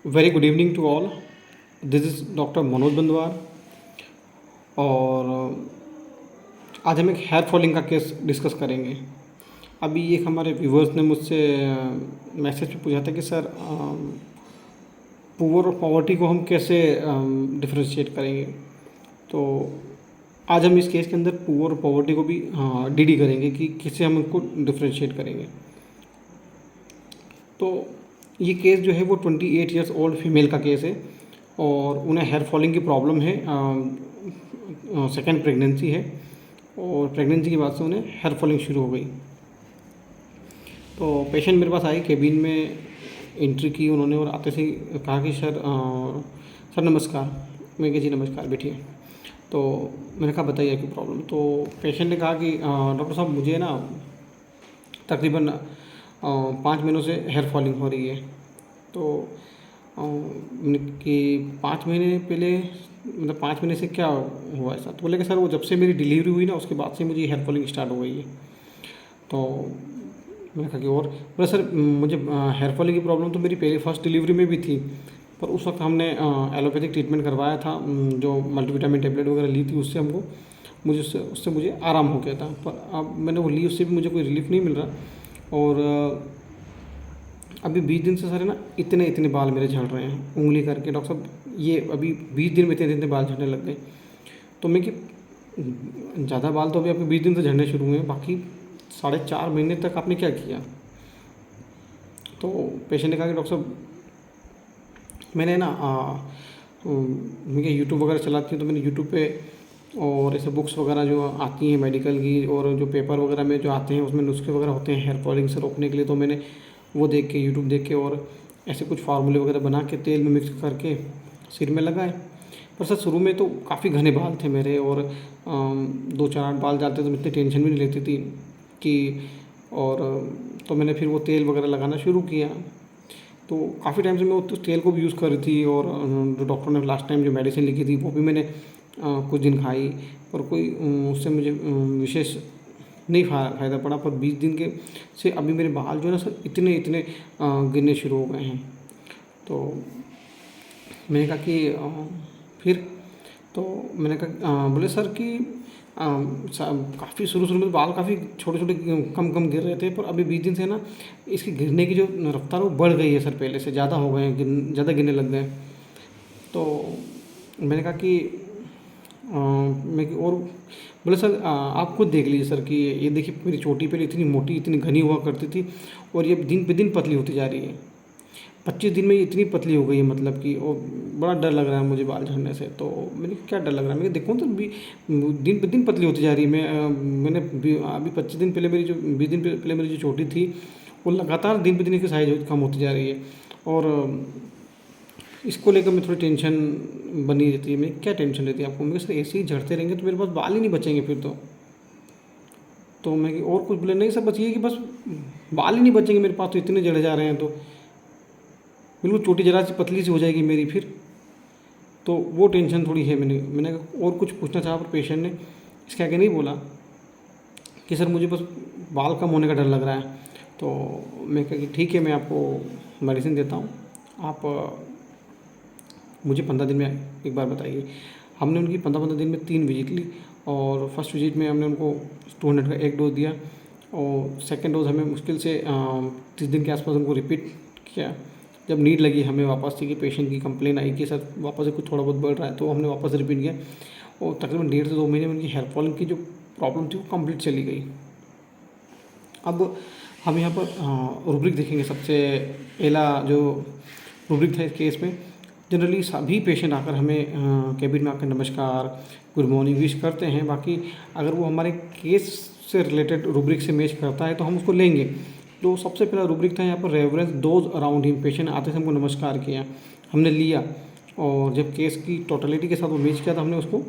Very good evening to all. This is doctor Manoj Bandwar और आज हम एक हेयर फॉलिंग का केस डिस्कस करेंगे। अभी एक हमारे व्यूवर्स ने मुझसे मैसेज पे पूछा था कि सर पुअर और पॉवर्टी को हम कैसे डिफ्रेंशिएट करेंगे। तो आज हम इस केस के अंदर पुअर और पॉवर्टी को भी डीडी करेंगे कि कैसे हम उनको डिफ्रेंशिएट करेंगे। तो ये केस जो है वो 28 ईयर्स ओल्ड फीमेल का केस है और उन्हें हेयर फॉलिंग की प्रॉब्लम है। सेकेंड प्रेगनेंसी है और प्रेगनेंसी के बाद से उन्हें हेयर फॉलिंग शुरू हो गई। तो पेशेंट मेरे पास आई, केबिन में एंट्री की उन्होंने और आते से कहा कि सर नमस्कार। मैं कहा जी नमस्कार, बैठिए। तो मैंने कहा बताइए क्या प्रॉब्लम। तो पेशेंट ने कहा कि डॉक्टर साहब मुझे ना तकरीबन 5 महीनों से हेयर फॉलिंग हो रही है। तो कि 5 महीने पहले मतलब 5 महीने से क्या हुआ ऐसा। तो बोले कि सर वो जब से मेरी डिलीवरी हुई ना उसके बाद से मुझे हेयर फॉलिंग स्टार्ट हो गई है। तो मैंने कहा कि और बोले सर मुझे हेयर फॉलिंग की प्रॉब्लम तो मेरी पहले फर्स्ट डिलीवरी में भी थी, पर उस वक्त हमने एलोपैथिक ट्रीटमेंट करवाया था। जो मल्टीविटामिन टेबलेट वगैरह ली थी उससे मुझे उससे मुझे आराम हो गया था। पर अब मैंने वो ली, उससे भी मुझे कोई रिलीफ नहीं मिल रहा। और अभी 20 दिन से सर है ना इतने इतने बाल मेरे झड़ रहे हैं उंगली करके। डॉक्टर साहब ये अभी 20 दिन में इतने इतने बाल झड़ने लग गए। तो मैं कि ज़्यादा बाल तो अभी आपके 20 दिन से झड़ने शुरू हुए हैं, बाकी 4.5 महीने तक आपने क्या किया। तो पेशेंट ने कहा कि डॉक्टर साहब मैंने ना मैं यूट्यूब वगैरह चलाती हूँ, तो मैंने यूट्यूब पे और ऐसे बुक्स वगैरह जो आती हैं मेडिकल की और जो पेपर वगैरह में जो आते हैं उसमें नुस्खे वगैरह होते हैं हेयर फॉलिंग से रोकने के लिए, तो मैंने वो देख के यूट्यूब देख के और ऐसे कुछ फार्मूले वगैरह बना के तेल में मिक्स करके सिर में लगाए। पर सर शुरू में तो काफ़ी घने बाल थे मेरे और 2-4 बाल जाते तो इतनी टेंशन भी नहीं लेती थी कि और तो मैंने फिर वो तेल वगैरह लगाना शुरू किया। तो काफ़ी टाइम से मैं उस तेल को भी यूज़ कर रही थी और जो डॉक्टर ने लास्ट टाइम जो मेडिसिन लिखी थी वो भी मैंने कुछ दिन खाई, पर कोई उससे मुझे विशेष नहीं फ़ायदा पड़ा। पर 20 दिन के से अभी मेरे बाल जो है ना सर इतने इतने गिरने शुरू हो गए हैं। तो मैंने कहा कि फिर तो मैंने कहा बोले सर कि काफ़ी शुरू में बाल काफ़ी छोटे छोटे कम कम गिर रहे थे, पर अभी 20 दिन से ना इसकी गिरने की जो रफ्तार वो बढ़ गई है सर, पहले से ज़्यादा हो गए हैं, ज़्यादा गिरने लग गए। तो मैंने कहा कि मैं और बोले सर आप खुद देख लीजिए सर कि ये देखिए मेरी चोटी पहले इतनी मोटी इतनी घनी हुआ करती थी और ये दिन पे दिन पतली होती जा रही है। 25 दिन में ये इतनी पतली हो गई है, मतलब कि और बड़ा डर लग रहा है मुझे बाल झड़ने से। तो मैंने कहा, क्या डर लग रहा है। मैंने देखो तो भी दिन पे दिन पतली होती जा रही है। मैंने अभी 25 दिन पहले मेरी जो 20 दिन पहले मेरी जो चोटी थी वो लगातार दिन पे दिन इसकी साइज कम होती जा रही है और इसको लेकर मैं थोड़ी टेंशन बनी रहती है। मैं क्या टेंशन रहती है आपको। मेरे सर ऐसे ही झड़ते रहेंगे तो मेरे पास बाल ही नहीं बचेंगे फिर तो मैं और कुछ बोले नहीं सर, बस ये कि बस बाल ही नहीं बचेंगे मेरे पास, तो इतने झड़ जा रहे हैं तो बिल्कुल चोटी जरा सी पतली सी हो जाएगी मेरी फिर। तो वो टेंशन थोड़ी है। मैंने और कुछ पूछना चाहा पर पेशेंट ने इसके आगे नहीं बोला कि सर मुझे बस बाल कम होने का डर लग रहा है। तो मैं कहा कि ठीक है मैं आपको मेडिसिन देता हूँ, आप मुझे 15 दिन में एक बार बताइए। हमने उनकी 15-15 दिन में 3 विजिट ली और फर्स्ट विजिट में हमने उनको 200 का एक डोज दिया और सेकेंड डोज हमें मुश्किल से 30 दिन के आसपास उनको रिपीट किया। जब नीड लगी हमें वापस से कि पेशेंट की कंप्लेन आई कि सर वापस से कुछ थोड़ा बहुत बढ़ रहा है, तो हमने वापस रिपीट किया और तकरीबन 1.5 से 2 महीने में उनकी हेयर फॉलिंग की जो प्रॉब्लम थी वो कंप्लीट चली गई। अब हम यहाँ पर रूब्रिक देखेंगे। सबसे पहला जो रूब्रिक था इस केस में, जनरली सभी पेशेंट आकर हमें केबिन में आकर नमस्कार गुड मॉर्निंग विश करते हैं। बाकी अगर वो हमारे केस से रिलेटेड रूब्रिक से मैच करता है तो हम उसको लेंगे। तो सबसे पहला रूब्रिक था यहाँ पर reverence those around him. Patient आते से हमको नमस्कार किया, हमने लिया और जब केस की टोटलिटी के साथ वो मैच किया तो हमने उसको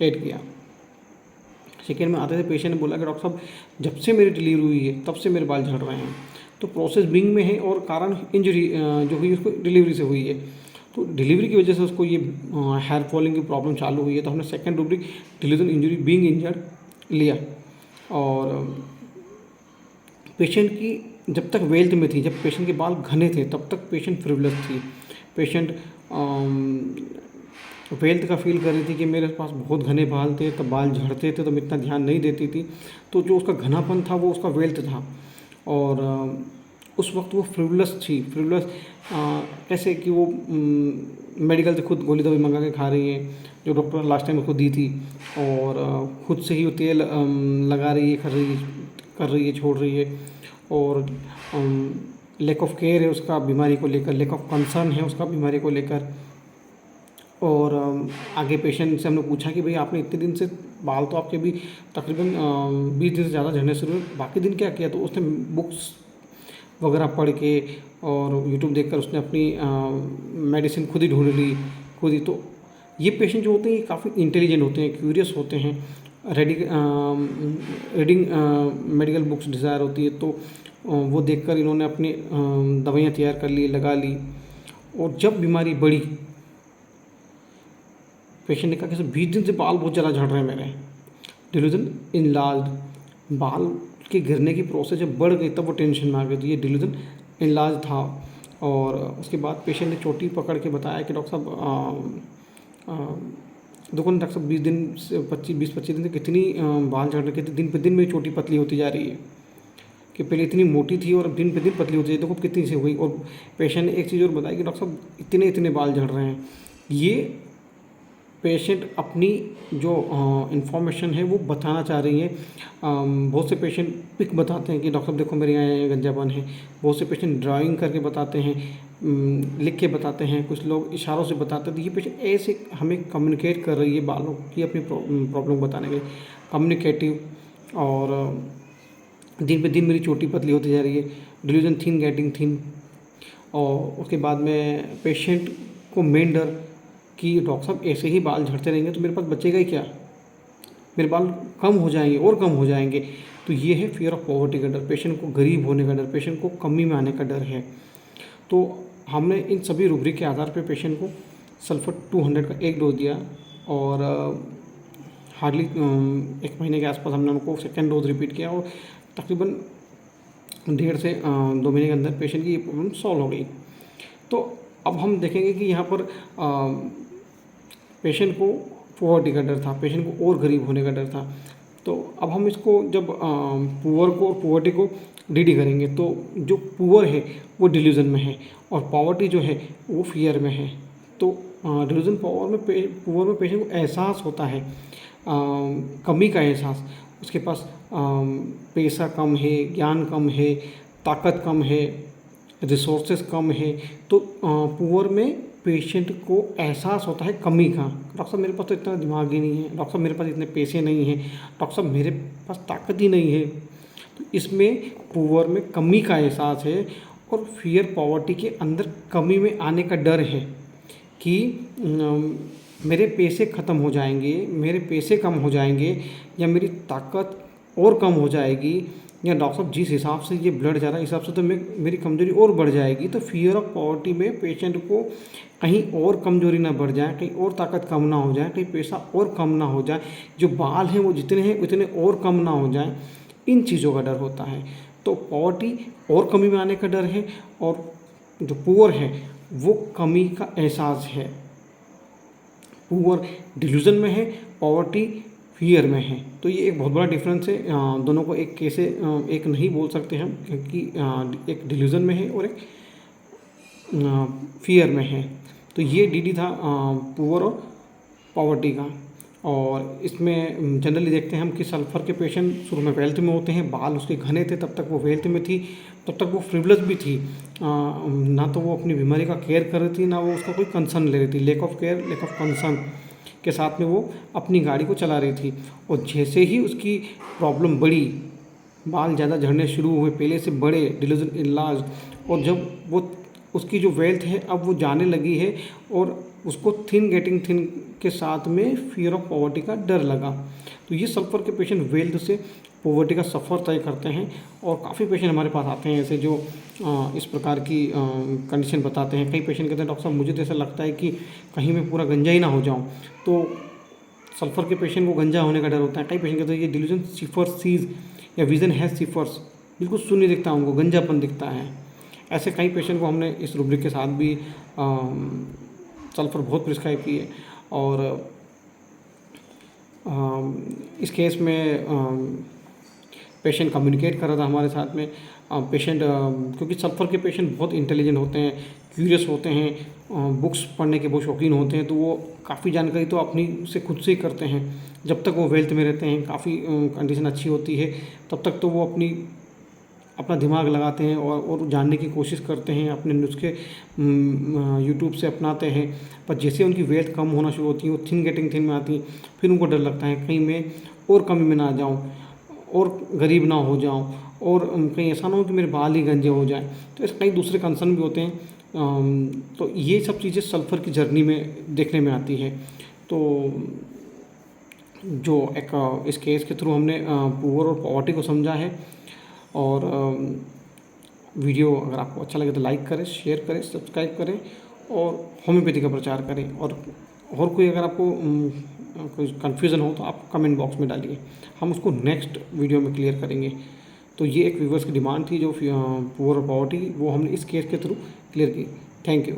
ऐड किया। सेकेंड में आते थे पेशेंट ने बोला कि डॉक्टर साहब जब से मेरी डिलीवरी हुई है तब से मेरे बाल झड़ रहे हैं। तो प्रोसेस बिंग में है और कारण इंजरी जो हुई उसको डिलीवरी से हुई है। तो डिलीवरी की वजह से उसको ये हेयर फॉलिंग की प्रॉब्लम चालू हुई है। तो हमने second rubric delivery injury being injured लिया। और पेशेंट की जब तक वेल्थ में थी, जब पेशेंट के बाल घने थे तब तक पेशेंट फ्रिवलेस थी। पेशेंट वेल्थ का फील कर रही थी कि मेरे पास बहुत घने बाल थे, तब बाल झड़ते थे तो मैं इतना ध्यान नहीं देती थी, तो जो उसका घनापन था वो उसका वेल्थ था। और उस वक्त वो फ्रिवलस थी। फ्रिवलस कैसे कि वो मेडिकल से खुद गोली दवाई मंगा के खा रही है जो डॉक्टर ने लास्ट टाइम उसको दी थी, और खुद से ही वो तेल लगा रही है, कर रही है, छोड़ रही है, और लैक ऑफ केयर है उसका बीमारी को लेकर, लैक ऑफ कंसर्न है उसका बीमारी को लेकर। और आगे पेशेंट से हमने पूछा कि भाई आपने इतने दिन से बाल तो आपके भी तकरीबन 20 दिन से ज़्यादा झड़ने शुरू हुए, बाकी दिन क्या किया? तो उसने बुक्स वगैरह पढ़ के और यूट्यूब देखकर उसने अपनी मेडिसिन खुद ही ढूंढ ली, खुद ही। तो ये पेशेंट जो होते हैं ये काफ़ी इंटेलिजेंट होते हैं, क्यूरियस होते हैं, रीडिंग मेडिकल बुक्स डिज़ायर होती है, तो वो देखकर इन्होंने अपनी दवाइयाँ तैयार कर ली, लगा ली। और जब बीमारी बढ़ी, पेशेंट ने कहा कि सर 20 दिन से बाल बहुत ज़्यादा झड़ रहे हैं मेरे, डिल्यूजन इनलार्ज, बाल के गिरने की प्रोसेस जब बढ़ गई तब वो टेंशन में आ गई, तो ये डिल्यूजन इनलार्ज था। और उसके बाद पेशेंट ने चोटी पकड़ के बताया कि डॉक्टर साहब देखो ना डॉक्टर साहब 20 दिन से 25 दिन से कितनी बाल झड़ रहे थे, दिन पे दिन मेरी चोटी पतली होती जा रही है, कि पहले इतनी मोटी थी और दिन पे दिन पतली होती है, देखो कितनी सी हो गई। और पेशेंट ने एक चीज़ और बताई कि डॉक्टर साहब इतने इतने बाल झड़ रहे हैं। ये पेशेंट अपनी जो इन्फॉर्मेशन है वो बताना चाह रही है। बहुत से पेशेंट पिक बताते हैं कि डॉक्टर साहब देखो मेरे यहाँ गंजापन है, बहुत से पेशेंट ड्राइंग करके बताते हैं, लिख के बताते हैं, कुछ लोग इशारों से बताते हैं। तो ये पेशेंट ऐसे हमें कम्युनिकेट कर रही है बालों की अपनी प्रॉब्लम बताने के लिए, कम्युनिकेटिव। और दिन पे दिन मेरी चोटी पतली होती जा रही है, डिल्यूजन थिन गेटिंग थिन। और उसके बाद में पेशेंट को मेन डर कि डॉक्टर साहब ऐसे ही बाल झड़ते रहेंगे तो मेरे पास बचेगा ही क्या, मेरे बाल कम हो जाएंगे और कम हो जाएंगे। तो ये है फियर ऑफ पॉवर्टी का डर, पेशेंट को गरीब होने का डर, पेशेंट को कमी में आने का डर है। तो हमने इन सभी रूब्रिक के आधार पर पेशेंट को सल्फर 200 का एक डोज दिया, और हार्डली 1 महीने के आसपास हमने उनको सेकेंड डोज रिपीट किया, और तकरीबन 1.5 से 2 महीने के अंदर पेशेंट की ये प्रॉब्लम सॉल्व हो गई। तो अब हम देखेंगे कि यहाँ पर पेशेंट को पॉवर्टी का डर था, पेशेंट को और गरीब होने का डर था। तो अब हम इसको जब पुअर को और पॉवर्टी को डीडी करेंगे, तो जो पुअर है वो डिल्यूजन में है, और पॉवर्टी जो है वो फियर में है। तो डिल्यूजन पुअर में पेशेंट को एहसास होता है कमी का एहसास, उसके पास पैसा कम है, ज्ञान कम है, ताकत कम है, रिसोर्सेज कम है। तो पुअर में पेशेंट को एहसास होता है कमी का, डॉक्टर साहब मेरे पास तो इतना दिमाग ही नहीं है, डॉक्टर साहब मेरे पास इतने पैसे नहीं हैं, डॉक्टर साहब मेरे पास ताकत ही नहीं है। तो इसमें पुअर में कमी का एहसास है, और फियर पॉवर्टी के अंदर कमी में आने का डर है कि मेरे पैसे ख़त्म हो जाएंगे, मेरे पैसे कम हो जाएंगे, या मेरी ताकत और कम हो जाएगी, या डॉक्टर साहब जिस हिसाब से ये ब्लड जा रहा है इस हिसाब से तो मेरी कमजोरी और बढ़ जाएगी। तो फियर ऑफ पॉवर्टी में पेशेंट को कहीं और कमजोरी ना बढ़ जाए, कहीं और ताकत कम ना हो जाए, कहीं पैसा और कम ना हो जाए, जो बाल हैं वो जितने हैं उतने और कम ना हो जाए, इन चीज़ों का डर होता है। तो पॉवर्टी और कमी में आने का डर है, और जो पुअर है वो कमी का एहसास है। पुअर डिल्यूजन में है, पॉवर्टी फियर में है। तो ये एक बहुत बड़ा डिफरेंस है, दोनों को एक कैसे एक नहीं बोल सकते हम, क्योंकि एक डिल्यूजन में है और एक फियर में है। तो ये डीडी था पुअर और पॉवर्टी का। और इसमें जनरली देखते हैं हम कि सल्फ़र के पेशेंट शुरू में वेल्थ में होते हैं, बाल उसके घने थे तब तक वो वेल्थ में थी, तब तक वो फ्रिवलस भी थी, ना तो वो अपनी बीमारी का केयर कर रही थी, ना वो उसका कोई कंसर्न ले रही थी। Lack of care, lack of concern के साथ में वो अपनी गाड़ी को चला रही थी। और जैसे ही उसकी प्रॉब्लम बढ़ी, बाल ज़्यादा झड़ने शुरू हुए, पहले से बड़े, डिल्यूजन इनलार्ज, और जब वो उसकी जो वेल्थ है अब वो जाने लगी है, और उसको थिन गेटिंग थिन के साथ में फियर ऑफ पॉवर्टी का डर लगा। तो ये सल्फर के पेशेंट वेल्थ से पॉवर्टी का सफ़र तय करते हैं। और काफ़ी पेशेंट हमारे पास आते हैं ऐसे जो इस प्रकार की कंडीशन बताते हैं। कई पेशेंट कहते हैं डॉक्टर साहब मुझे तो ऐसा लगता है कि कहीं मैं पूरा गंजा ही ना हो जाऊँ। तो सल्फर के पेशेंट को गंजा होने का डर होता है। कई पेशेंट कहते हैं ये डिल्यूजन सिफर सीज या विजन हैज सिफर्स, बिल्कुल शून्य दिखता है, उनको गंजापन दिखता है। ऐसे कई पेशेंट को हमने इस रूब्रिक के साथ भी सल्फर बहुत प्रिस्क्राइब की है। और इस केस में पेशेंट कम्युनिकेट कर रहा था हमारे साथ में। पेशेंट क्योंकि सल्फ़र के पेशेंट बहुत इंटेलिजेंट होते हैं, क्यूरियस होते हैं, बुक्स पढ़ने के बहुत शौकीन होते हैं, तो वो काफ़ी जानकारी तो अपनी से खुद से ही करते हैं। जब तक वो वेल्थ में रहते हैं, काफ़ी कंडीशन अच्छी होती है, तब तक तो वो अपना दिमाग लगाते हैं और जानने की कोशिश करते हैं, अपने नुस्खे यूट्यूब से अपनाते हैं। पर जैसे उनकी वेल्थ कम होना शुरू होती है, वो थिन गेटिंग थिन में आती, फिर उनको डर लगता है कहीं मैं और कमी में ना आ जाऊँ और गरीब ना हो जाऊँ, और कहीं ऐसा ना हो कि मेरे बाल ही गंजे हो जाएं। तो ऐसे कई दूसरे कंसर्न भी होते हैं। तो ये सब चीज़ें सल्फ़र की जर्नी में देखने में आती है। तो जो एक इस केस के थ्रू हमने पुअर और पॉवर्टी को समझा है। और वीडियो अगर आपको अच्छा लगे तो लाइक करें, शेयर करें, सब्सक्राइब करें और होम्योपैथी का प्रचार करें। और कोई अगर आपको कोई कन्फ्यूज़न हो तो आप कमेंट बॉक्स में डालिए, हम उसको नेक्स्ट वीडियो में क्लियर करेंगे। तो ये एक व्यूवर्स की डिमांड थी, जो पुअर और पॉवर्टी, वो हमने इस केस के थ्रू क्लियर की। Thank you.